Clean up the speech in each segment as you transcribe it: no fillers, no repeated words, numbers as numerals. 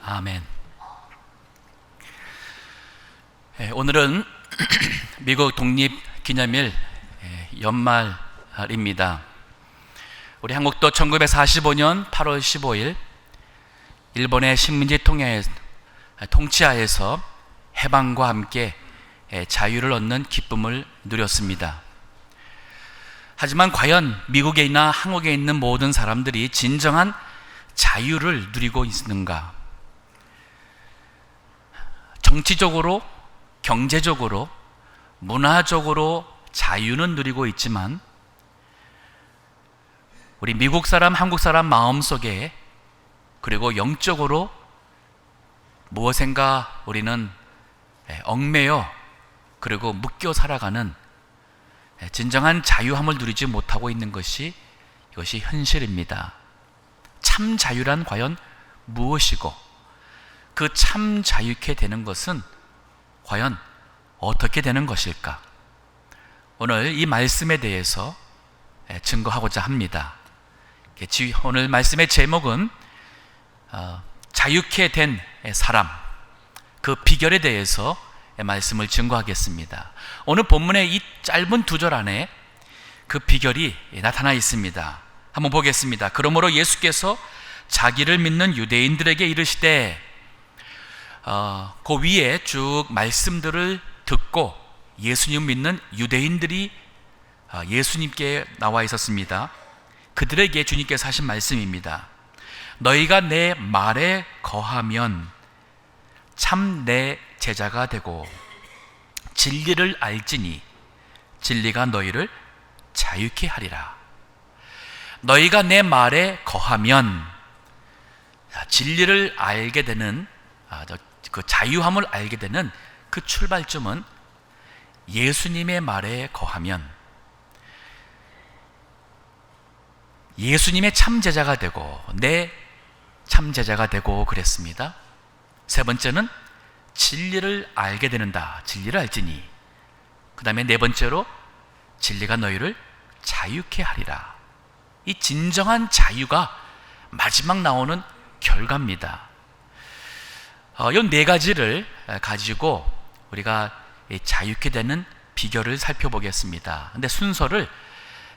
아멘. 오늘은 미국 독립기념일 연말입니다. 우리 한국도 1945년 8월 15일 일본의 식민지 통치하에서 해방과 함께 자유를 얻는 기쁨을 누렸습니다. 하지만 과연 미국이나 한국에 있는 모든 사람들이 진정한 자유를 누리고 있는가? 정치적으로, 경제적으로, 문화적으로 자유는 누리고 있지만 우리 미국 사람, 한국 사람 마음속에 그리고 영적으로 무엇인가 우리는 얽매여 그리고 묶여 살아가는 진정한 자유함을 누리지 못하고 있는 것이 이것이 현실입니다. 참 자유란 과연 무엇이고 그 참 자유케 되는 것은 과연 어떻게 되는 것일까? 오늘 이 말씀에 대해서 증거하고자 합니다. 오늘 말씀의 제목은 자유케 된 사람, 그 비결에 대해서 말씀을 증거하겠습니다. 오늘 본문의 이 짧은 두 절 안에 그 비결이 나타나 있습니다. 한번 보겠습니다. 그러므로 예수께서 자기를 믿는 유대인들에게 이르시되, 그 위에 쭉 말씀들을 듣고 예수님 믿는 유대인들이 예수님께 나와 있었습니다. 그들에게 주님께서 하신 말씀입니다. 너희가 내 말에 거하면 참 내 제자가 되고 진리를 알지니 진리가 너희를 자유케 하리라. 너희가 내 말에 거하면 진리를 알게 되는 그 자유함을 알게 되는 그 출발점은 예수님의 말에 거하면 예수님의 참제자가 되고 내 참제자가 되고 그랬습니다. 세 번째는 진리를 알게 되는다. 진리를 알지니. 그 다음에 네 번째로 진리가 너희를 자유케 하리라. 이 진정한 자유가 마지막 나오는 결과입니다. 이 네 가지를 가지고 우리가 자유케 되는 비결을 살펴보겠습니다. 근데 순서를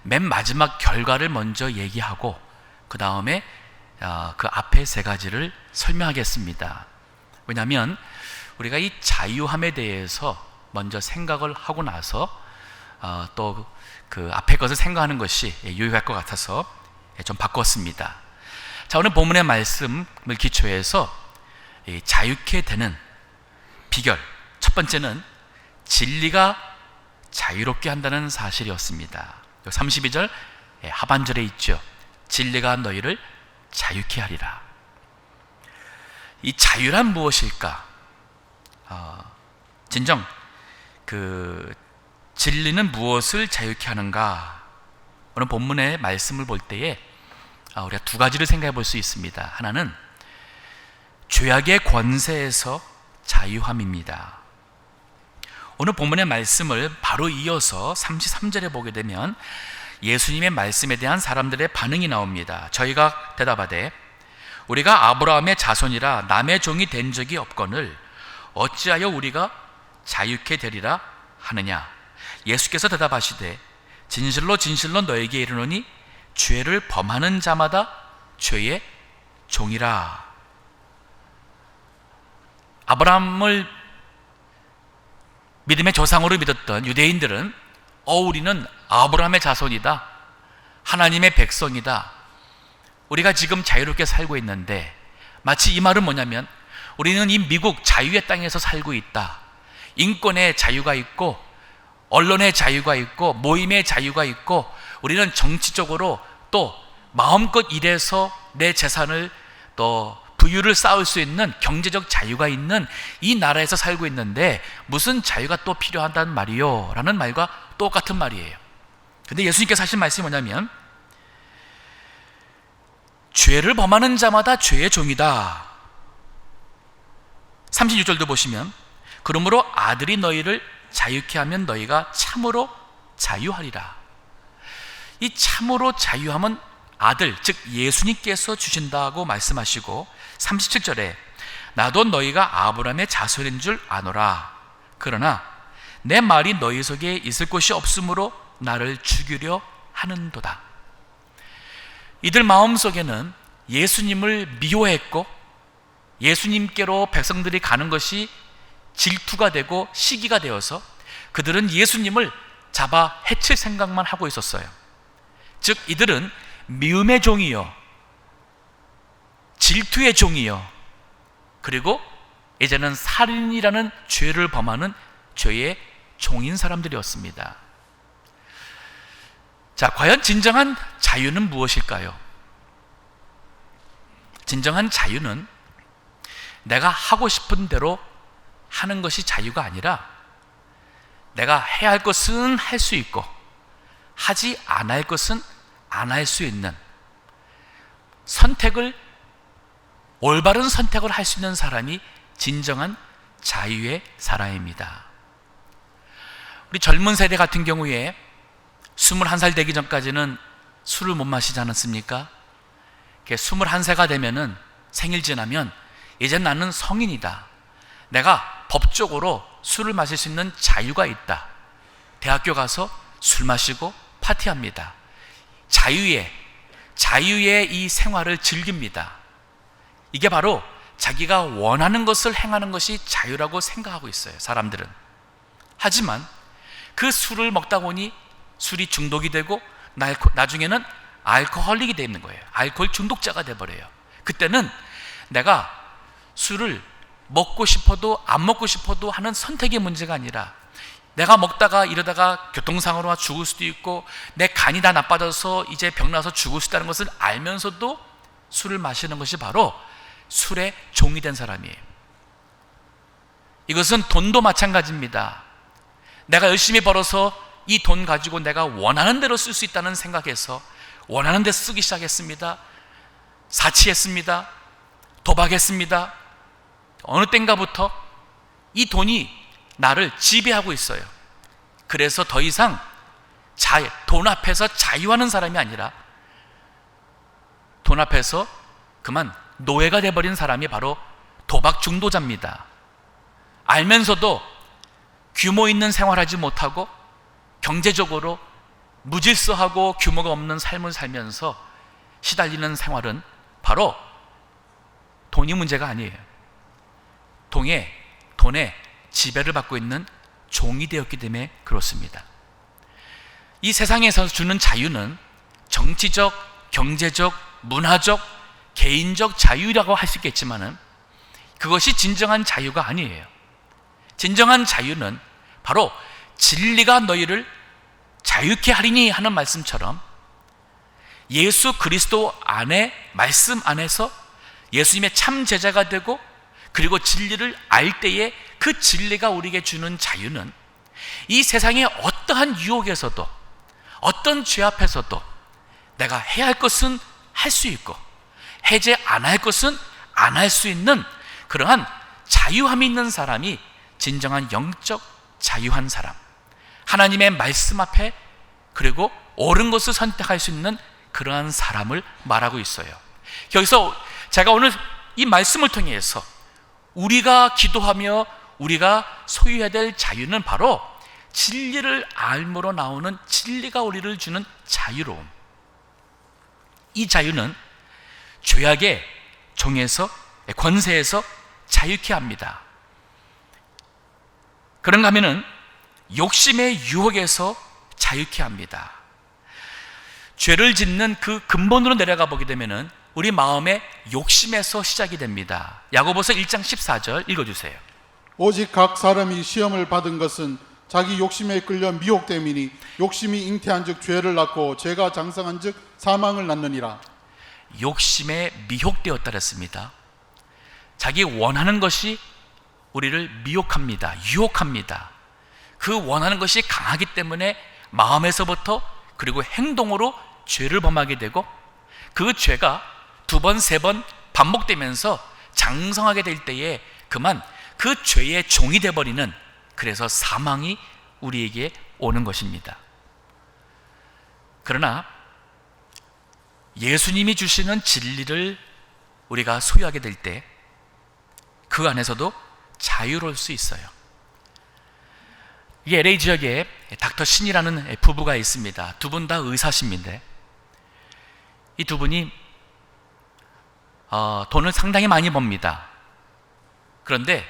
맨 마지막 결과를 먼저 얘기하고 그 다음에 그 앞에 세 가지를 설명하겠습니다. 왜냐하면 우리가 이 자유함에 대해서 먼저 생각을 하고 나서 또 그 앞에 것을 생각하는 것이 유익할 것 같아서 좀 바꿨습니다. 자, 오늘 본문의 말씀을 기초해서 자유케 되는 비결, 첫 번째는 진리가 자유롭게 한다는 사실이었습니다. 32절 하반절에 있죠. 진리가 너희를 자유케 하리라. 이 자유란 무엇일까? 진정 그 진리는 무엇을 자유케 하는가? 오늘 본문의 말씀을 볼 때에 우리가 두 가지를 생각해 볼 수 있습니다. 하나는 죄악의 권세에서 자유함입니다. 오늘 본문의 말씀을 바로 이어서 33절에 보게 되면 예수님의 말씀에 대한 사람들의 반응이 나옵니다. 저희가 대답하되 우리가 아브라함의 자손이라 남의 종이 된 적이 없거늘 어찌하여 우리가 자유케 되리라 하느냐? 예수께서 대답하시되 진실로 진실로 너에게 이르노니 죄를 범하는 자마다 죄의 종이라. 아브라함을 믿음의 조상으로 믿었던 유대인들은 우리는 아브라함의 자손이다, 하나님의 백성이다, 우리가 지금 자유롭게 살고 있는데, 마치 이 말은 뭐냐면 우리는 이 미국 자유의 땅에서 살고 있다. 인권의 자유가 있고 언론의 자유가 있고 모임의 자유가 있고 우리는 정치적으로 또 마음껏 일해서 내 재산을 또 부유를 쌓을 수 있는 경제적 자유가 있는 이 나라에서 살고 있는데 무슨 자유가 또 필요하단 말이요? 라는 말과 똑같은 말이에요. 근데 예수님께서 하신 말씀이 뭐냐면 죄를 범하는 자마다 죄의 종이다. 36절도 보시면 그러므로 아들이 너희를 자유케 하면 너희가 참으로 자유하리라. 이 참으로 자유함은 아들, 즉 예수님께서 주신다고 말씀하시고 37절에 나도 너희가 아브라함의 자손인 줄 아노라. 그러나 내 말이 너희 속에 있을 곳이 없으므로 나를 죽이려 하는도다. 이들 마음속에는 예수님을 미워했고 예수님께로 백성들이 가는 것이 질투가 되고 시기가 되어서 그들은 예수님을 잡아 해칠 생각만 하고 있었어요. 즉 이들은 미움의 종이요, 질투의 종이요, 그리고 이제는 살인이라는 죄를 범하는 죄의 종인 사람들이었습니다. 자, 과연 진정한 자유는 무엇일까요? 진정한 자유는 내가 하고 싶은 대로 하는 것이 자유가 아니라 내가 해야 할 것은 할 수 있고 하지 않아야 할 것은 안 할 수 있는 올바른 선택을 할 수 있는 사람이 진정한 자유의 사람입니다. 우리 젊은 세대 같은 경우에 21살 되기 전까지는 술을 못 마시지 않았습니까? 21세가 되면은 생일 지나면 이제 나는 성인이다. 내가 법적으로 술을 마실 수 있는 자유가 있다. 대학교 가서 술 마시고 파티합니다. 자유의 이 생활을 즐깁니다. 이게 바로 자기가 원하는 것을 행하는 것이 자유라고 생각하고 있어요, 사람들은. 하지만 그 술을 먹다 보니 술이 중독이 되고 나중에는 알코올릭이 되는 거예요. 알코올 중독자가 돼버려요. 그때는 내가 술을 먹고 싶어도 안 먹고 싶어도 하는 선택의 문제가 아니라 내가 먹다가 이러다가 교통사고로 죽을 수도 있고 내 간이 다 나빠져서 이제 병나서 죽을 수 있다는 것을 알면서도 술을 마시는 것이 바로 술의 종이 된 사람이에요. 이것은 돈도 마찬가지입니다. 내가 열심히 벌어서 이 돈 가지고 내가 원하는 대로 쓸 수 있다는 생각에서 원하는 데 쓰기 시작했습니다. 사치했습니다. 도박했습니다. 어느 땐가부터 이 돈이 나를 지배하고 있어요. 그래서 더 이상 돈 앞에서 자유하는 사람이 아니라 돈 앞에서 그만 노예가 돼버린 사람이 바로 도박 중도자입니다. 알면서도 규모 있는 생활하지 못하고 경제적으로 무질서하고 규모가 없는 삶을 살면서 시달리는 생활은 바로 돈이 문제가 아니에요. 돈의 지배를 받고 있는 종이 되었기 때문에 그렇습니다. 이 세상에서 주는 자유는 정치적, 경제적, 문화적, 개인적 자유라고 할 수 있겠지만은 그것이 진정한 자유가 아니에요. 진정한 자유는 바로 진리가 너희를 자유케 하리니 하는 말씀처럼 예수 그리스도 안에, 말씀 안에서 예수님의 참 제자가 되고 그리고 진리를 알 때에 그 진리가 우리에게 주는 자유는 이 세상의 어떠한 유혹에서도 어떤 죄 앞에서도 내가 해야 할 것은 할 수 있고 해제 안 할 것은 안 할 수 있는 그러한 자유함이 있는 사람이 진정한 영적 자유한 사람, 하나님의 말씀 앞에 그리고 옳은 것을 선택할 수 있는 그러한 사람을 말하고 있어요. 여기서 제가 오늘 이 말씀을 통해서 우리가 기도하며 우리가 소유해야 될 자유는 바로 진리를 알므로 나오는 진리가 우리를 주는 자유로움. 이 자유는 죄악의 종에서, 권세에서 자유케 합니다. 그런가 하면은 욕심의 유혹에서 자유케 합니다. 죄를 짓는 그 근본으로 내려가 보게 되면은 우리 마음의 욕심에서 시작이 됩니다. 야고보서 1장 14절 읽어주세요. 오직 각 사람이 시험을 받은 것은 자기 욕심에 끌려 미혹됨이니 욕심이 잉태한즉 죄를 낳고 죄가 장성한즉 사망을 낳느니라. 욕심에 미혹되었다 그랬습니다. 자기 원하는 것이 우리를 미혹합니다. 유혹합니다. 그 원하는 것이 강하기 때문에 마음에서부터 그리고 행동으로 죄를 범하게 되고 그 죄가 두 번, 세 번 반복되면서 장성하게 될 때에 그만 그 죄의 종이 되어버리는, 그래서 사망이 우리에게 오는 것입니다. 그러나 예수님이 주시는 진리를 우리가 소유하게 될 때 그 안에서도 자유로울 수 있어요. 이 LA 지역에 닥터 신이라는 부부가 있습니다. 두 분 다 의사십인데 이 두 분이 돈을 상당히 많이 법니다. 그런데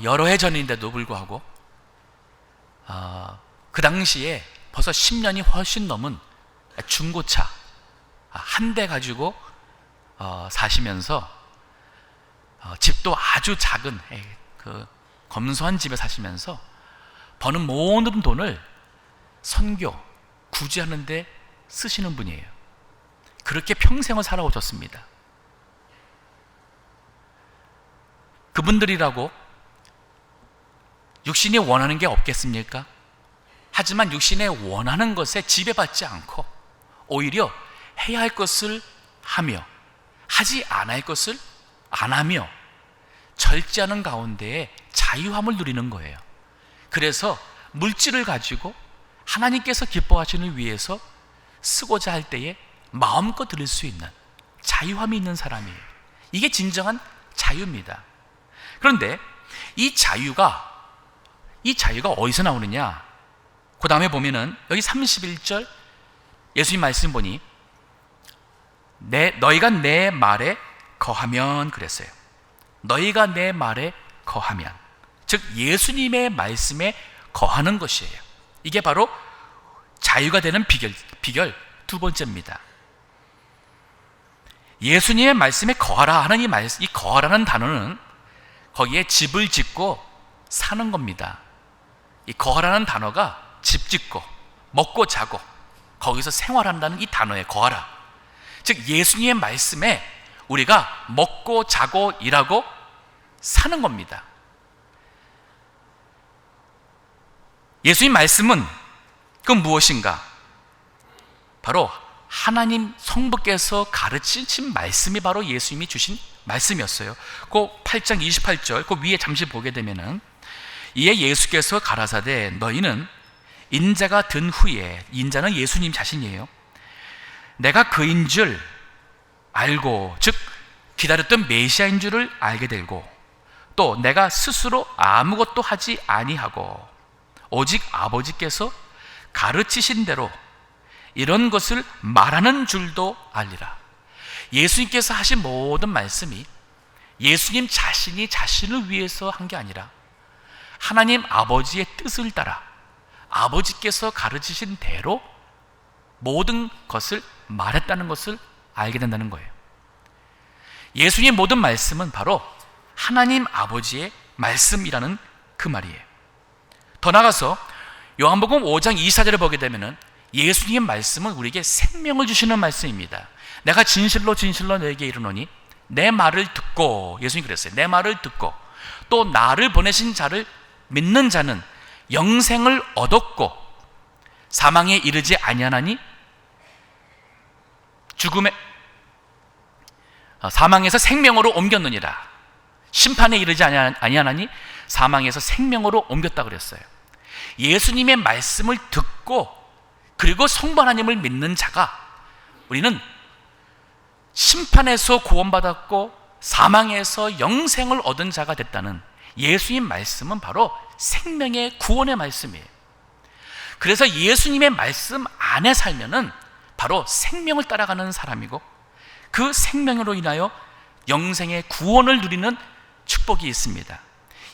여러 해 전인데도 불구하고 그 당시에 벌써 10년이 훨씬 넘은 중고차 한 대 가지고 사시면서 집도 아주 작은 그 검소한 집에 사시면서 버는 모든 돈을 선교, 구제하는 데 쓰시는 분이에요. 그렇게 평생을 살아오셨습니다. 그분들이라고 육신이 원하는 게 없겠습니까? 하지만 육신의 원하는 것에 지배받지 않고 오히려 해야 할 것을 하며 하지 않아야 할 것을 안 하며 절제하는 가운데에 자유함을 누리는 거예요. 그래서 물질을 가지고 하나님께서 기뻐하시는 위해서 쓰고자 할 때에 마음껏 드릴 수 있는 자유함이 있는 사람이에요. 이게 진정한 자유입니다. 그런데 이 자유가 어디서 나오느냐? 그 다음에 보면은 여기 31절 예수님 말씀 보니 너희가 내 말에 거하면 그랬어요. 너희가 내 말에 거하면, 즉 예수님의 말씀에 거하는 것이에요. 이게 바로 자유가 되는 비결 두 번째입니다. 예수님의 말씀에 거하라 하는 이 거하라는 단어는 거기에 집을 짓고 사는 겁니다. 이 거하라는 단어가 집 짓고 먹고 자고 거기서 생활한다는 이 단어에 거하라, 즉 예수님의 말씀에 우리가 먹고 자고 일하고 사는 겁니다. 예수님 말씀은 그건 무엇인가? 바로 하나님 성부께서 가르치신 말씀이 바로 예수님이 주신 말씀이었어요. 그 8장 28절 그 위에 잠시 보게 되면은 이에 예수께서 가라사대 너희는 인자가 든 후에, 인자는 예수님 자신이에요, 내가 그인 줄 알고, 즉 기다렸던 메시아인 줄을 알게 되고, 또 내가 스스로 아무것도 하지 아니하고 오직 아버지께서 가르치신 대로 이런 것을 말하는 줄도 알리라. 예수님께서 하신 모든 말씀이 예수님 자신이 자신을 위해서 한 게 아니라 하나님 아버지의 뜻을 따라 아버지께서 가르치신 대로 모든 것을 말했다는 것을 알게 된다는 거예요. 예수님의 모든 말씀은 바로 하나님 아버지의 말씀이라는 그 말이에요. 더 나아가서 요한복음 5장 24절을 보게 되면은 예수님의 말씀은 우리에게 생명을 주시는 말씀입니다. 내가 진실로 진실로 너에게 이르노니 내 말을 듣고, 예수님이 그랬어요, 내 말을 듣고 또 나를 보내신 자를 믿는 자는 영생을 얻었고 사망에 이르지 아니하나니 사망에서 생명으로 옮겼느니라. 심판에 이르지 아니하나니 사망에서 생명으로 옮겼다 그랬어요. 예수님의 말씀을 듣고 그리고 성부 하나님을 믿는 자가, 우리는 심판에서 구원받았고 사망에서 영생을 얻은 자가 됐다는 예수님 말씀은 바로 생명의 구원의 말씀이에요. 그래서 예수님의 말씀 안에 살면은 바로 생명을 따라가는 사람이고 그 생명으로 인하여 영생의 구원을 누리는 축복이 있습니다.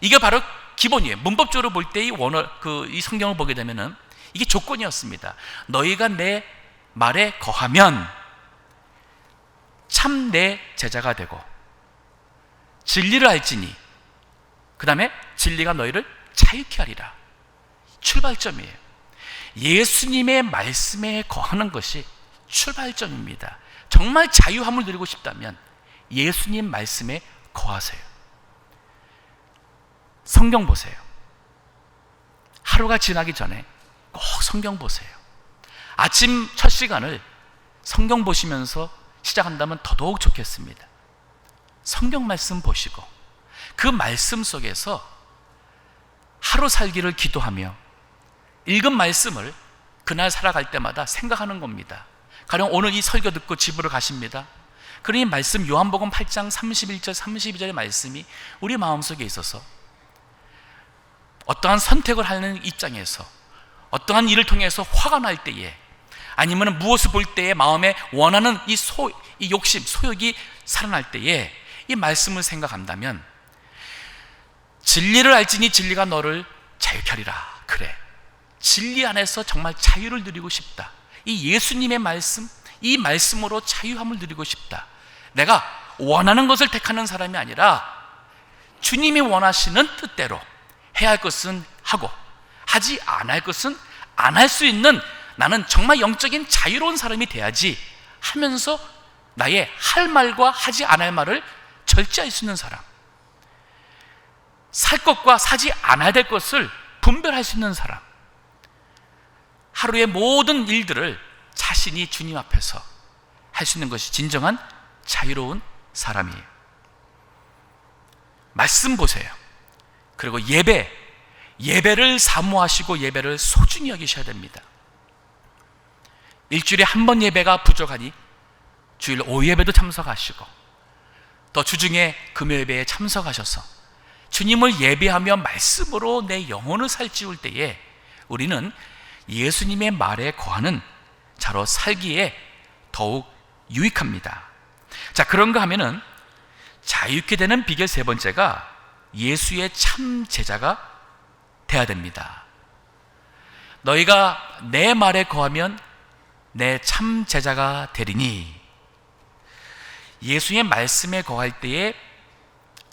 이게 바로 기본이에요. 문법적으로 볼 때 이 성경을 보게 되면은 이게 조건이었습니다. 너희가 내 말에 거하면 참 내 제자가 되고 진리를 알지니 그 다음에 진리가 너희를 자유케 하리라. 출발점이에요. 예수님의 말씀에 거하는 것이 출발점입니다. 정말 자유함을 누리고 싶다면 예수님 말씀에 거하세요. 성경 보세요. 하루가 지나기 전에 꼭 성경 보세요. 아침 첫 시간을 성경 보시면서 시작한다면 더더욱 좋겠습니다. 성경 말씀 보시고 그 말씀 속에서 하루 살기를 기도하며 읽은 말씀을 그날 살아갈 때마다 생각하는 겁니다. 가령 오늘 이 설교 듣고 집으로 가십니다. 그러니 말씀 요한복음 8장 31절 32절의 말씀이 우리 마음속에 있어서 어떠한 선택을 하는 입장에서 어떠한 일을 통해서 화가 날 때에 아니면 무엇을 볼 때에 마음에 원하는 이 욕심, 소욕이 살아날 때에 이 말씀을 생각한다면 진리를 알지니 진리가 너를 자유케 하리라. 그래, 진리 안에서 정말 자유를 누리고 싶다. 이 예수님의 말씀, 이 말씀으로 자유함을 누리고 싶다. 내가 원하는 것을 택하는 사람이 아니라 주님이 원하시는 뜻대로 해야 할 것은 하고 하지 않아야 할 것은 안 할 수 있는, 나는 정말 영적인 자유로운 사람이 돼야지 하면서 나의 할 말과 하지 않을 말을 절제할 수 있는 사람, 살 것과 사지 않아야 될 것을 분별할 수 있는 사람, 하루의 모든 일들을 자신이 주님 앞에서 할 수 있는 것이 진정한 자유로운 사람이에요. 말씀 보세요. 그리고 예배를 사모하시고 예배를 소중히 여기셔야 됩니다. 일주일에 한 번 예배가 부족하니 주일 오후 예배도 참석하시고 또 주중에 금요 예배에 참석하셔서 주님을 예배하며 말씀으로 내 영혼을 살찌울 때에 우리는 예수님의 말에 거하는 자로 살기에 더욱 유익합니다. 자, 그런가 하면은 자유케 되는 비결 세 번째가 예수의 참 제자가 돼야 됩니다. 너희가 내 말에 거하면 내 참 제자가 되리니. 예수의 말씀에 거할 때에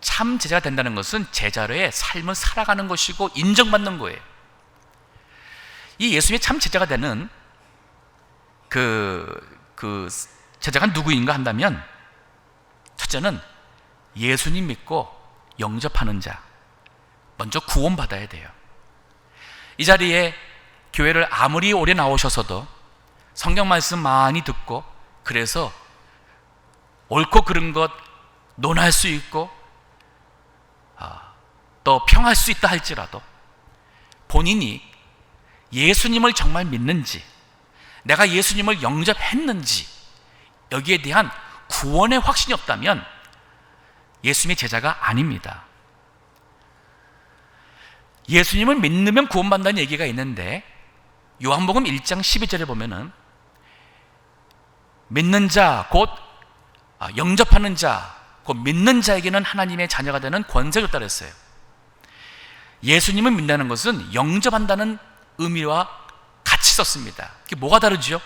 참 제자가 된다는 것은 제자로의 삶을 살아가는 것이고 인정받는 거예요. 이 예수의 참 제자가 되는 그 제자가 누구인가 한다면, 첫째는 예수님 믿고 영접하는 자, 먼저 구원받아야 돼요. 이 자리에 교회를 아무리 오래 나오셔서도 성경 말씀 많이 듣고 그래서 옳고 그른 것 논할 수 있고 또 평할 수 있다 할지라도 본인이 예수님을 정말 믿는지, 내가 예수님을 영접했는지 여기에 대한 구원의 확신이 없다면 예수님의 제자가 아닙니다. 예수님을 믿으면 구원받는다는 얘기가 있는데 요한복음 1장 12절에 보면은 믿는 자, 곧 영접하는 자, 곧 믿는 자에게는 하나님의 자녀가 되는 권세를 줬다 그랬어요. 예수님을 믿는다는 것은 영접한다는 의미와 같이 썼습니다. 그게 뭐가 다르죠?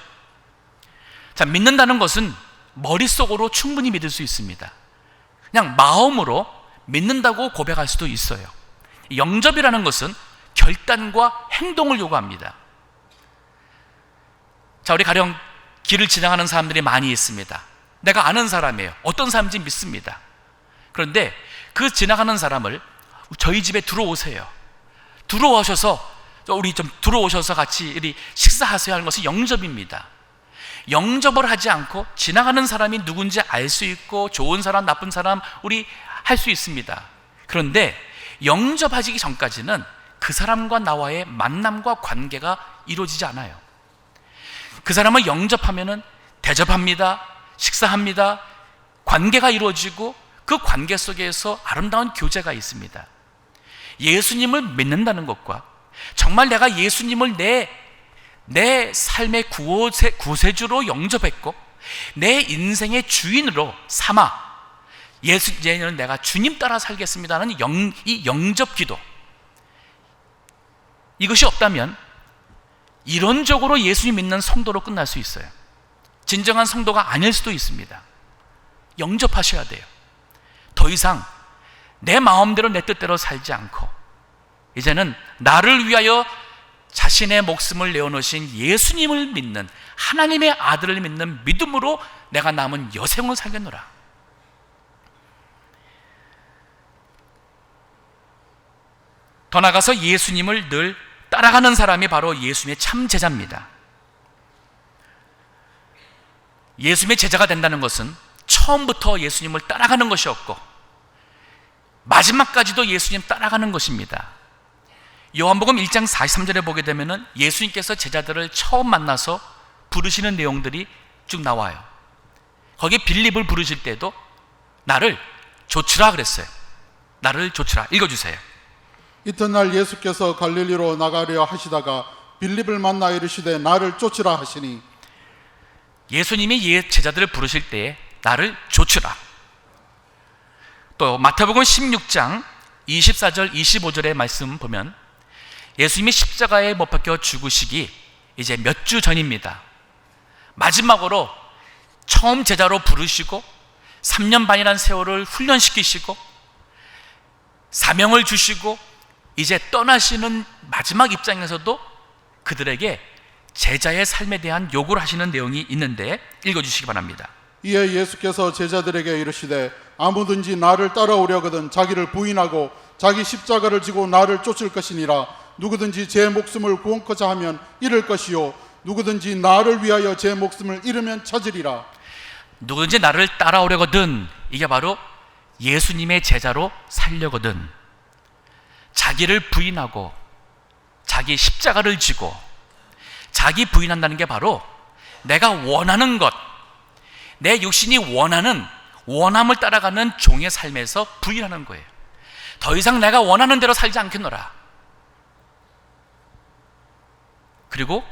자, 믿는다는 것은 머릿속으로 충분히 믿을 수 있습니다. 그냥 마음으로 믿는다고 고백할 수도 있어요. 영접이라는 것은 결단과 행동을 요구합니다. 자, 우리 가령 길을 지나가는 사람들이 많이 있습니다. 내가 아는 사람이에요. 어떤 사람인지 믿습니다. 그런데 그 지나가는 사람을 저희 집에 들어오세요. 들어오셔서 우리 좀 들어오셔서 같이 우리 식사하세요 하는 것이 영접입니다. 영접을 하지 않고 지나가는 사람이 누군지 알 수 있고 좋은 사람, 나쁜 사람 우리 할 수 있습니다. 그런데 영접하기 전까지는 그 사람과 나와의 만남과 관계가 이루어지지 않아요. 그 사람을 영접하면은 대접합니다. 식사합니다. 관계가 이루어지고 그 관계 속에서 아름다운 교제가 있습니다. 예수님을 믿는다는 것과 정말 내가 예수님을 내 삶의 구세주로 영접했고 내 인생의 주인으로 삼아 이제는 내가 주님 따라 살겠습니다 하는 이 영접 기도, 이것이 없다면 이론적으로 예수님 믿는 성도로 끝날 수 있어요. 진정한 성도가 아닐 수도 있습니다. 영접하셔야 돼요. 더 이상 내 마음대로 내 뜻대로 살지 않고 이제는 나를 위하여 자신의 목숨을 내어놓으신 예수님을 믿는, 하나님의 아들을 믿는 믿음으로 내가 남은 여생을 살겠노라. 더 나아가서 예수님을 늘 따라가는 사람이 바로 예수님의 참 제자입니다. 예수님의 제자가 된다는 것은 처음부터 예수님을 따라가는 것이 없고 마지막까지도 예수님 따라가는 것입니다. 요한복음 1장 43절에 보게 되면은 예수님께서 제자들을 처음 만나서 부르시는 내용들이 쭉 나와요. 거기에 빌립을 부르실 때도 나를 좇으라 그랬어요. 나를 좇으라. 읽어주세요. 이튿날 예수께서 갈릴리로 나가려 하시다가 빌립을 만나 이르시되 나를 쫓으라 하시니 예수님이 제자들을 부르실 때에 나를 좇으라. 또 마태복음 16장 24절 25절의 말씀 보면 예수님이 십자가에 못 박혀 죽으시기 이제 몇 주 전입니다. 마지막으로 처음 제자로 부르시고 3년 반이라는 세월을 훈련시키시고 사명을 주시고 이제 떠나시는 마지막 입장에서도 그들에게 제자의 삶에 대한 요구를 하시는 내용이 있는데 읽어주시기 바랍니다. 이에 예수께서 제자들에게 이르시되 아무든지 나를 따라오려거든 자기를 부인하고 자기 십자가를 지고 나를 쫓을 것이니라. 누구든지 제 목숨을 구원코자 하면 잃을 것이요 누구든지 나를 위하여 제 목숨을 잃으면 찾으리라. 누구든지 나를 따라오려거든, 이게 바로 예수님의 제자로 살려거든 자기를 부인하고 자기 십자가를 지고, 자기 부인한다는 게 바로 내가 원하는 것, 내 육신이 원하는 원함을 따라가는 종의 삶에서 부인하는 거예요. 더 이상 내가 원하는 대로 살지 않겠노라. 그리고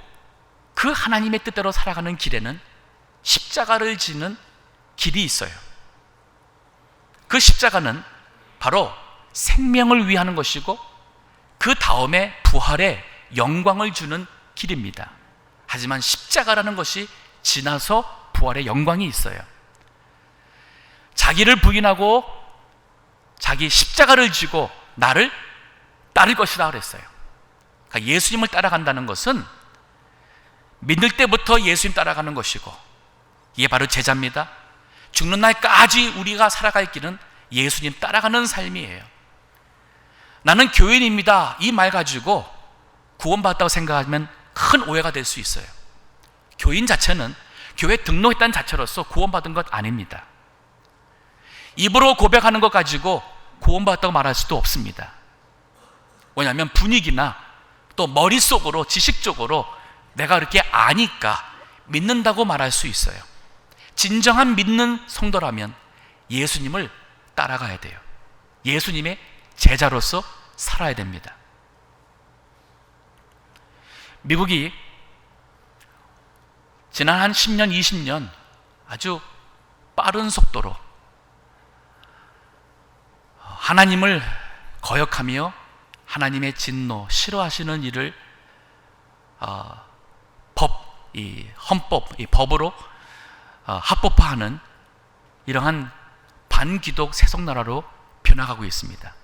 그 하나님의 뜻대로 살아가는 길에는 십자가를 지는 길이 있어요. 그 십자가는 바로 생명을 위하는 것이고 그 다음에 부활의 영광을 주는 길입니다. 하지만 십자가라는 것이 지나서 부활의 영광이 있어요. 자기를 부인하고 자기 십자가를 지고 나를 따를 것이다 그랬어요. 그러니까 예수님을 따라간다는 것은 믿을 때부터 예수님 따라가는 것이고, 이게 바로 제자입니다. 죽는 날까지 우리가 살아갈 길은 예수님 따라가는 삶이에요. 나는 교인입니다, 이 말 가지고 구원받았다고 생각하면 큰 오해가 될 수 있어요. 교인 자체는 교회 등록했다는 자체로서 구원받은 것 아닙니다. 입으로 고백하는 것 가지고 구원받았다고 말할 수도 없습니다. 왜냐하면 분위기나 또 머릿속으로 지식적으로 내가 그렇게 아니까 믿는다고 말할 수 있어요. 진정한 믿는 성도라면 예수님을 따라가야 돼요. 예수님의 제자로서 살아야 됩니다. 미국이 지난 한 10년, 20년 아주 빠른 속도로 하나님을 거역하며 하나님의 진노, 싫어하시는 일을 헌법, 법으로 합법화하는 이러한 반기독 세속나라로 변화가고 있습니다.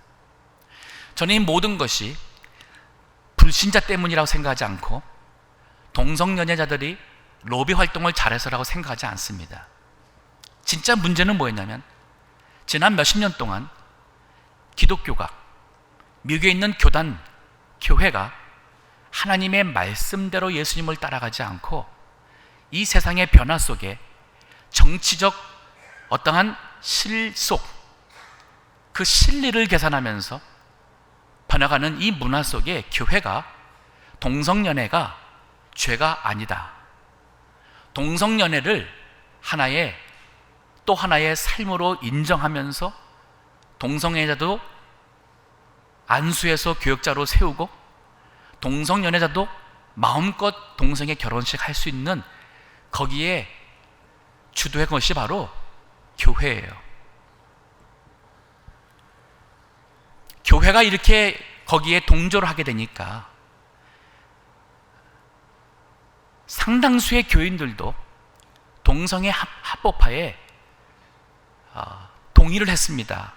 저는 이 모든 것이 불신자 때문이라고 생각하지 않고 동성연애자들이 로비 활동을 잘해서라고 생각하지 않습니다. 진짜 문제는 뭐였냐면 지난 몇십 년 동안 기독교가, 미국에 있는 교단, 교회가 하나님의 말씀대로 예수님을 따라가지 않고 이 세상의 변화 속에 정치적 어떠한 실속, 그 실리를 계산하면서 변화가는 이 문화 속에 교회가 동성연애가 죄가 아니다, 동성연애를 또 하나의 삶으로 인정하면서 동성애자도 안수해서 교역자로 세우고 동성연애자도 마음껏 동성애 결혼식 할 수 있는, 거기에 주도한 것이 바로 교회예요. 교회가 이렇게 거기에 동조를 하게 되니까 상당수의 교인들도 동성애 합법화에 동의를 했습니다.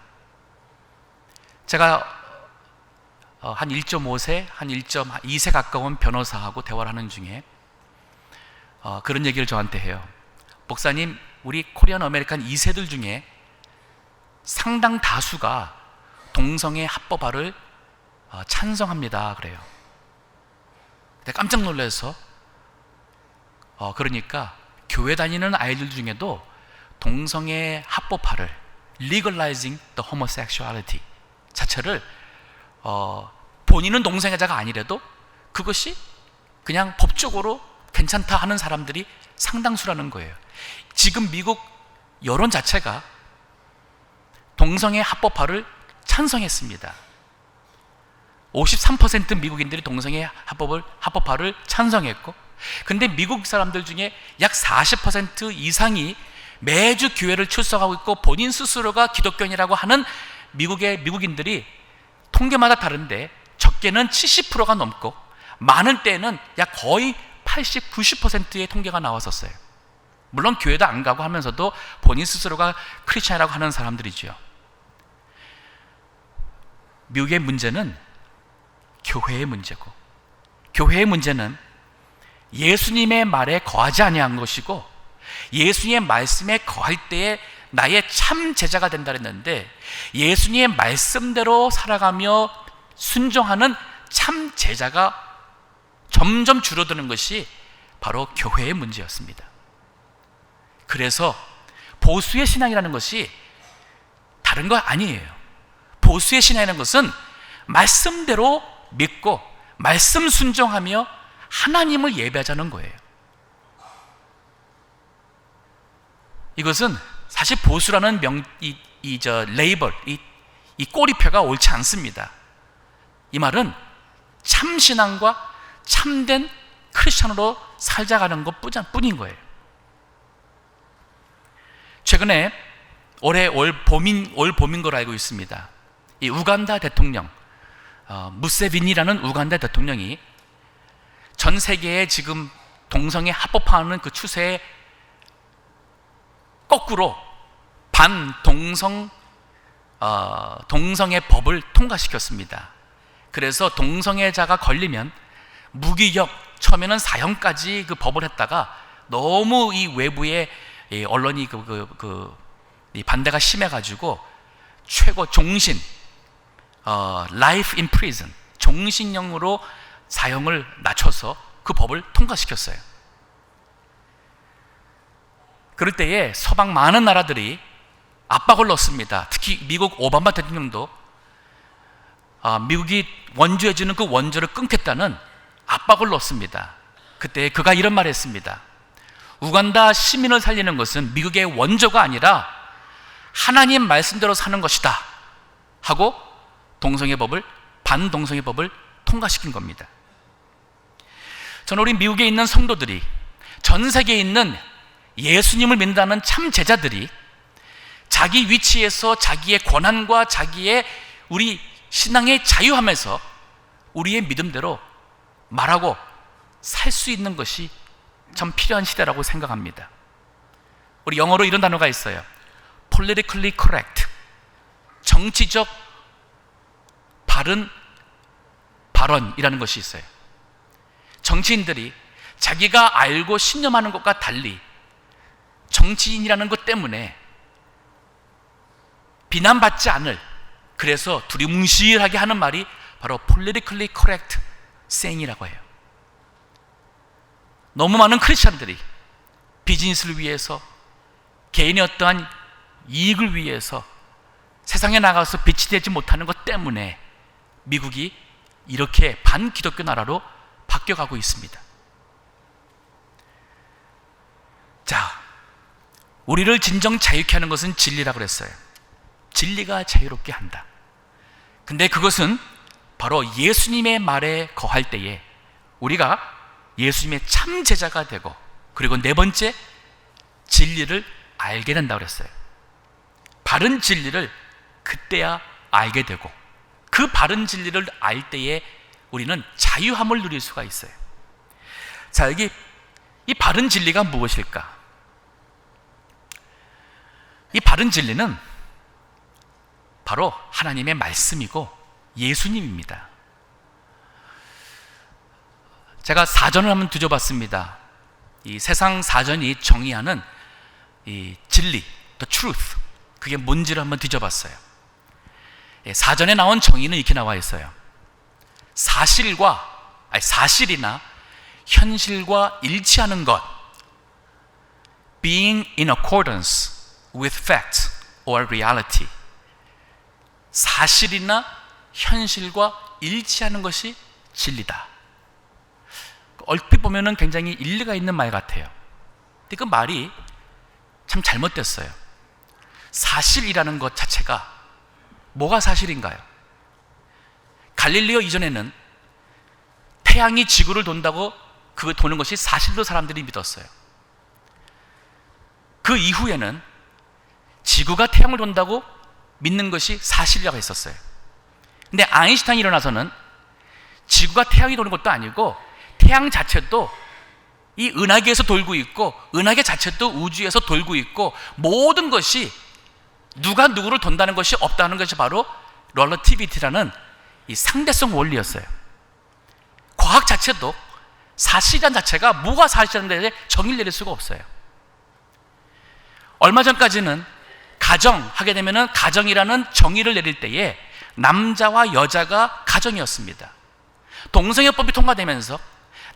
제가 한 1.5세, 한 1.2세 가까운 변호사하고 대화를 하는 중에 그런 얘기를 저한테 해요. 목사님, 우리 코리안 아메리칸 2세들 중에 상당 다수가 동성애 합법화를 찬성합니다 그래요. 내가 깜짝 놀라서 그러니까 교회 다니는 아이들 중에도 동성애 합법화를, legalizing the homosexuality 자체를 본인은 동성애자가 아니래도 그것이 그냥 법적으로 괜찮다 하는 사람들이 상당수라는 거예요. 지금 미국 여론 자체가 동성애 합법화를 찬성했습니다. 53% 미국인들이 동성애 합법화를 찬성했고, 근데 미국 사람들 중에 약 40% 이상이 매주 교회를 출석하고 있고 본인 스스로가 기독교인이라고 하는 미국인들이 통계마다 다른데 적게는 70%가 넘고 많은 때는 약 거의 80, 90%의 통계가 나왔었어요. 물론 교회도 안 가고 하면서도 본인 스스로가 크리스찬이라고 하는 사람들이죠. 미국의 문제는 교회의 문제고, 교회의 문제는 예수님의 말에 거하지 아니한 것이고, 예수님의 말씀에 거할 때에 나의 참 제자가 된다 그랬는데, 예수님의 말씀대로 살아가며 순종하는 참 제자가 점점 줄어드는 것이 바로 교회의 문제였습니다. 그래서 보수의 신앙이라는 것이 다른 거 아니에요. 보수의 신앙이라는 것은 말씀대로 믿고 말씀 순종하며 하나님을 예배하자는 거예요. 이것은 사실 보수라는 레이벌, 이 꼬리표가 옳지 않습니다. 이 말은 참신앙과 참된 크리스찬으로 살자가는 것뿐인 거예요. 최근에 올 봄인 걸로 알고 있습니다. 이 우간다 대통령, 무세비니라는 우간다 대통령이 전 세계에 지금 동성애 합법화하는 그 추세에 거꾸로 동성애 법을 통과시켰습니다. 그래서 동성애자가 걸리면 무기력, 처음에는 사형까지 그 법을 했다가 너무 이 외부의 언론이 이 반대가 심해가지고 최고 종신, life in prison, 종신형으로 사형을 낮춰서 그 법을 통과시켰어요. 그럴 때에 서방 많은 나라들이 압박을 넣습니다. 특히 미국 오바마 대통령도 미국이 원조해주는 그 원조를 끊겠다는 압박을 넣습니다. 그때 그가 이런 말을 했습니다. 우간다 시민을 살리는 것은 미국의 원조가 아니라 하나님 말씀대로 사는 것이다 하고 반동성애법을 통과시킨 겁니다. 저는 우리 미국에 있는 성도들이, 전 세계에 있는 예수님을 믿는다는 참 제자들이 자기 위치에서 자기의 권한과 자기의 우리 신앙의 자유함에서 우리의 믿음대로 말하고 살 수 있는 것이 참 필요한 시대라고 생각합니다. 우리 영어로 이런 단어가 있어요. politically correct, 정치적 바른 발언이라는 것이 있어요. 정치인들이 자기가 알고 신념하는 것과 달리 정치인이라는 것 때문에 비난받지 않을, 그래서 두리뭉실하게 하는 말이 바로 politically correct saying이라고 해요. 너무 많은 크리스천들이 비즈니스를 위해서, 개인의 어떠한 이익을 위해서 세상에 나가서 빛이 되지 못하는 것 때문에 미국이 이렇게 반기독교 나라로 바뀌어가고 있습니다. 자, 우리를 진정 자유케 하는 것은 진리라고 그랬어요. 진리가 자유롭게 한다. 근데 그것은 바로 예수님의 말에 거할 때에 우리가 예수님의 참 제자가 되고, 그리고 네 번째, 진리를 알게 된다고 그랬어요. 바른 진리를 그때야 알게 되고, 그 바른 진리를 알 때에 우리는 자유함을 누릴 수가 있어요. 자, 여기 이 바른 진리가 무엇일까? 이 바른 진리는 바로 하나님의 말씀이고 예수님입니다. 제가 사전을 한번 뒤져봤습니다. 이 세상 사전이 정의하는 이 진리, the truth, 그게 뭔지를 한번 뒤져봤어요. 사전에 나온 정의는 이렇게 나와 있어요. 사실이나 현실과 일치하는 것, being in accordance with fact or reality. 사실이나 현실과 일치하는 것이 진리다. 얼핏 보면은 굉장히 일리가 있는 말 같아요. 근데 그 말이 참 잘못됐어요. 사실이라는 것 자체가 뭐가 사실인가요? 갈릴리오 이전에는 태양이 지구를 돈다고 그 도는 것이 사실로 사람들이 믿었어요. 그 이후에는 지구가 태양을 돈다고 믿는 것이 사실이라고 했었어요. 근데 아인슈타인이 일어나서는 지구가 태양이 도는 것도 아니고 태양 자체도 이 은하계에서 돌고 있고 은하계 자체도 우주에서 돌고 있고 모든 것이 누가 누구를 돈다는 것이 없다는 것이 바로 럴러티비티라는 이 상대성 원리였어요. 과학 자체도 사실이란 자체가 뭐가 사실이라는 데 정의를 내릴 수가 없어요. 얼마 전까지는 가정하게 되면은 가정이라는 정의를 내릴 때에 남자와 여자가 가정이었습니다. 동성애법이 통과되면서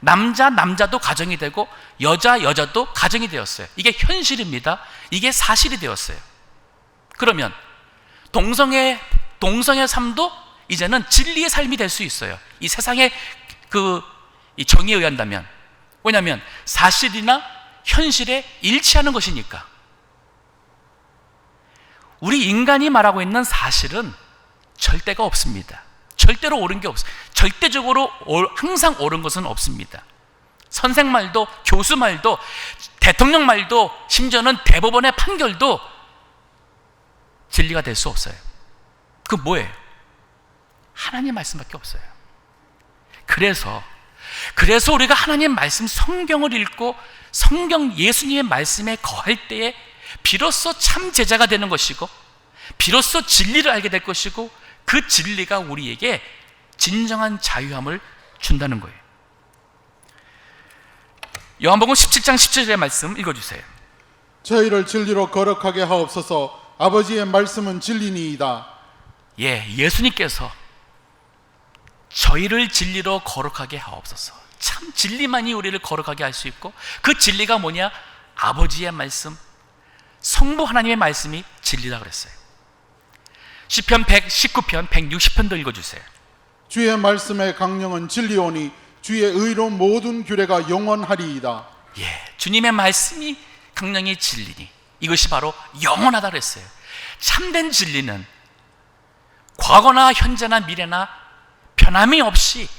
남자도 가정이 되고 여자도 가정이 되었어요. 이게 현실입니다. 이게 사실이 되었어요. 그러면 동성애 삶도 이제는 진리의 삶이 될 수 있어요. 이 세상의 이 정의에 의한다면. 왜냐하면 사실이나 현실에 일치하는 것이니까. 우리 인간이 말하고 있는 사실은 절대가 없습니다. 절대로 옳은 게 없어요. 절대적으로 항상 옳은 것은 없습니다. 선생 말도, 교수 말도, 대통령 말도, 심지어는 대법원의 판결도 진리가 될 수 없어요. 그 뭐예요? 하나님 말씀밖에 없어요. 그래서 우리가 하나님 말씀 성경을 읽고 성경 예수님의 말씀에 거할 때에 비로소 참 제자가 되는 것이고 비로소 진리를 알게 될 것이고 그 진리가 우리에게 진정한 자유함을 준다는 거예요. 요한복음 17장 17절의 말씀 읽어주세요. 저희를 진리로 거룩하게 하옵소서. 아버지의 말씀은 진리니이다. 예수님께서 저희를 진리로 거룩하게 하옵소서. 참 진리만이 우리를 거룩하게 할 수 있고 그 진리가 뭐냐? 아버지의 말씀, 성부 하나님의 말씀이 진리라 그랬어요. 시편 119편 160편도 읽어주세요. 주의 말씀의 강령은 진리오니 주의 의로운 모든 규례가 영원하리이다. 주님의 말씀이 강령이 진리니 이것이 바로 영원하다 그랬어요. 참된 진리는 과거나 현재나 미래나 변함이 없이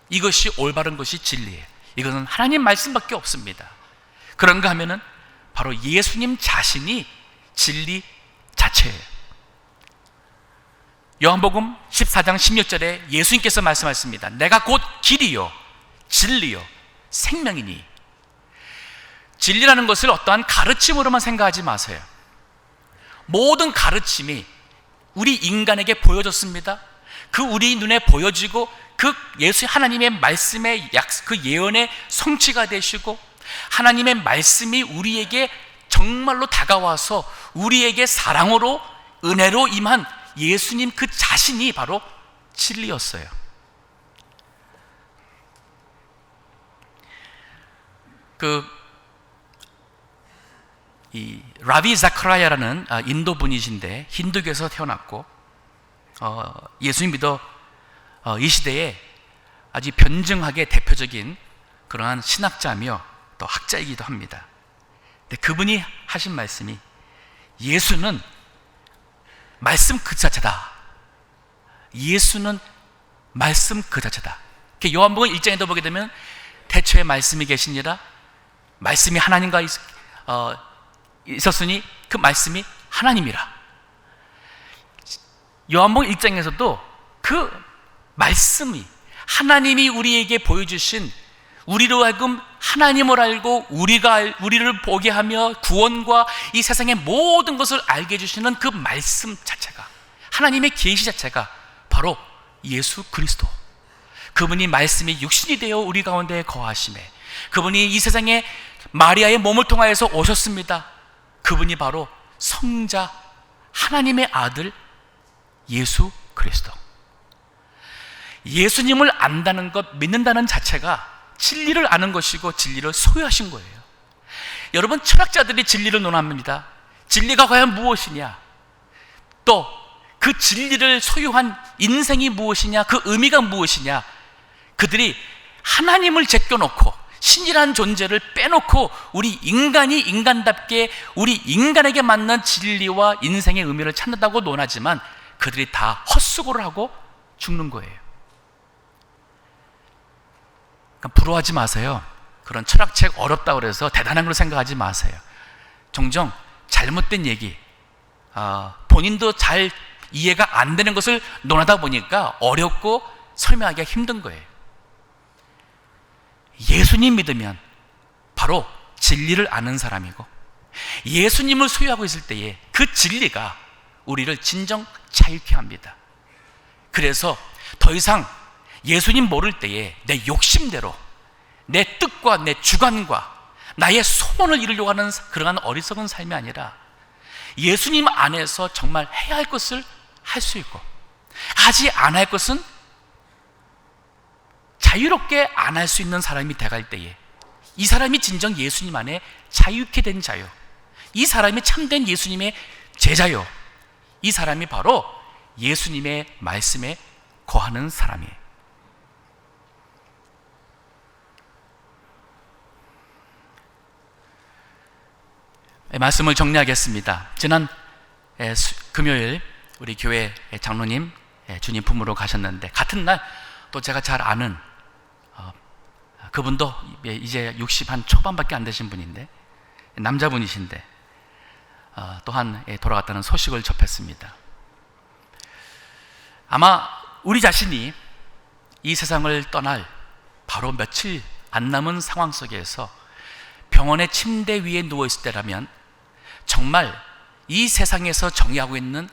이것이 올바른 것이 진리예요. 이것은 하나님 말씀밖에 없습니다. 그런가 하면은 바로 예수님 자신이 진리 자체예요. 요한복음 14장 16절에 예수님께서 말씀하셨습니다. 내가 곧 길이요 진리요 생명이니. 진리라는 것을 어떠한 가르침으로만 생각하지 마세요. 모든 가르침이 우리 인간에게 보여졌습니다. 그 우리 눈에 보여지고 그 예수 하나님의 말씀의 그 예언의 성취가 되시고 하나님의 말씀이 우리에게 정말로 다가와서 우리에게 사랑으로 은혜로 임한 예수님 그 자신이 바로 진리였어요. 이 라비 자카라야라는 인도 분이신데 힌두교에서 태어났고 예수님 믿어 이 시대에 아주 변증하게 대표적인 그러한 신학자며 또 학자이기도 합니다. 근데 그분이 하신 말씀이 예수는 말씀 그 자체다. 예수는 말씀 그 자체다. 요한복음 1장에도 보게 되면 태초에 말씀이 계시니라 말씀이 하나님과 있었으니 그 말씀이 하나님이라. 요한복음 1장에서도 그 말씀이 하나님이 우리에게 보여주신 우리로 하여금 하나님을 알고 우리를 보게 하며 구원과 이 세상의 모든 것을 알게 해주시는 그 말씀 자체가 하나님의 계시 자체가 바로 예수 그리스도. 그분이 말씀이 육신이 되어 우리 가운데 거하심에 그분이 이 세상에 마리아의 몸을 통하여서 오셨습니다. 그분이 바로 성자 하나님의 아들 예수 그리스도. 예수님을 안다는 것, 믿는다는 자체가 진리를 아는 것이고 진리를 소유하신 거예요. 여러분, 철학자들이 진리를 논합니다. 진리가 과연 무엇이냐? 또 그 진리를 소유한 인생이 무엇이냐? 그 의미가 무엇이냐? 그들이 하나님을 제껴놓고 신이란 존재를 빼놓고 우리 인간이 인간답게 우리 인간에게 맞는 진리와 인생의 의미를 찾는다고 논하지만 그들이 다 헛수고를 하고 죽는 거예요. 그러니까 부러워하지 마세요. 그런 철학책 어렵다고 그래서 대단한 걸 생각하지 마세요. 종종 잘못된 얘기, 본인도 잘 이해가 안 되는 것을 논하다 보니까 어렵고 설명하기가 힘든 거예요. 예수님 믿으면 바로 진리를 아는 사람이고, 예수님을 소유하고 있을 때에 그 진리가 우리를 진정 자유케 합니다. 그래서 더 이상 예수님 모를 때에 내 욕심대로, 내 뜻과 내 주관과 나의 소원을 이루려고 하는 그러한 어리석은 삶이 아니라 예수님 안에서 정말 해야 할 것을 할 수 있고, 하지 않아야 할 것은 자유롭게 안 할 수 있는 사람이 돼갈 때에 이 사람이 진정 예수님 안에 자유케 된 자요, 이 사람이 참된 예수님의 제자요, 이 사람이 바로 예수님의 말씀에 거하는 사람이에요. 말씀을 정리하겠습니다. 지난 금요일 우리 교회 장로님 주님 품으로 가셨는데, 같은 날 또 제가 잘 아는 그분도 이제 60 한 초반밖에 안 되신 분인데, 남자분이신데 또한 돌아갔다는 소식을 접했습니다. 아마 우리 자신이 이 세상을 떠날 바로 며칠 안 남은 상황 속에서 병원의 침대 위에 누워있을 때라면 정말 이 세상에서 정의하고 있는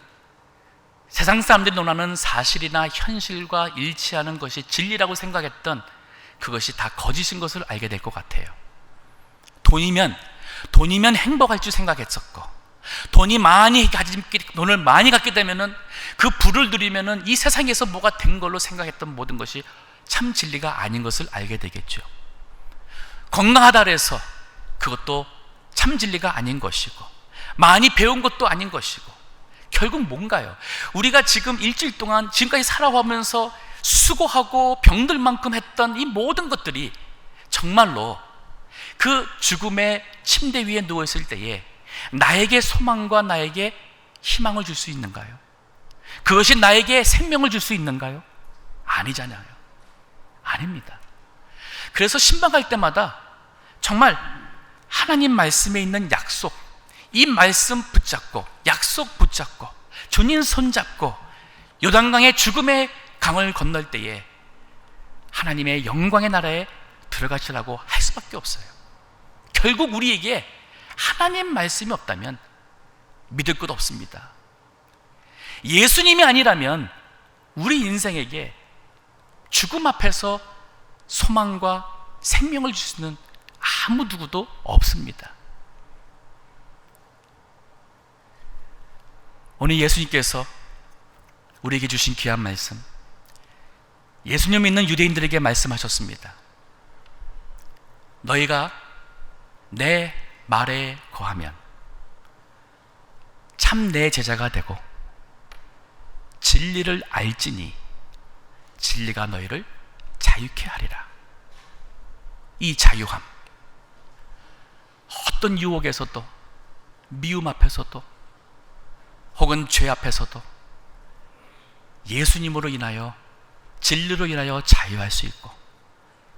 세상 사람들이 논하는 사실이나 현실과 일치하는 것이 진리라고 생각했던 그것이 다 거짓인 것을 알게 될 것 같아요. 돈이면 행복할 줄 생각했었고, 돈을 많이 갖게 되면은 그 부를 누리면은 이 세상에서 뭐가 된 걸로 생각했던 모든 것이 참 진리가 아닌 것을 알게 되겠죠. 건강하다 해서 그것도 참 진리가 아닌 것이고, 많이 배운 것도 아닌 것이고, 결국 뭔가요? 우리가 지금 일주일 동안 지금까지 살아가면서 수고하고 병들 만큼 했던 이 모든 것들이 정말로 그 죽음의 침대 위에 누워있을 때에 나에게 소망과 나에게 희망을 줄 수 있는가요? 그것이 나에게 생명을 줄 수 있는가요? 아니잖아요. 아닙니다. 그래서 신방갈 때마다 정말 하나님 말씀에 있는 약속, 이 말씀 붙잡고, 약속 붙잡고, 주님 손잡고 요단강의 죽음의 강을 건널 때에 하나님의 영광의 나라에 들어가시라고 할 수밖에 없어요. 결국 우리에게 하나님 말씀이 없다면 믿을 것 없습니다. 예수님이 아니라면 우리 인생에게 죽음 앞에서 소망과 생명을 줄 수 있는 아무 누구도 없습니다. 오늘 예수님께서 우리에게 주신 귀한 말씀, 예수님 믿는 유대인들에게 말씀하셨습니다. 너희가 내 말에 거하면 참 내 제자가 되고 진리를 알지니 진리가 너희를 자유케 하리라. 이 자유함, 어떤 유혹에서도, 미움 앞에서도, 혹은 죄 앞에서도 예수님으로 인하여, 진리로 인하여 자유할 수 있고,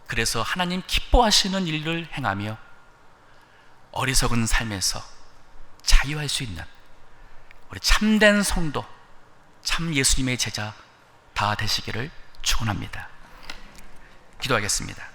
그래서 하나님 기뻐하시는 일을 행하며 어리석은 삶에서 자유할 수 있는 우리 참된 성도, 참 예수님의 제자 다 되시기를 축원합니다. 기도하겠습니다.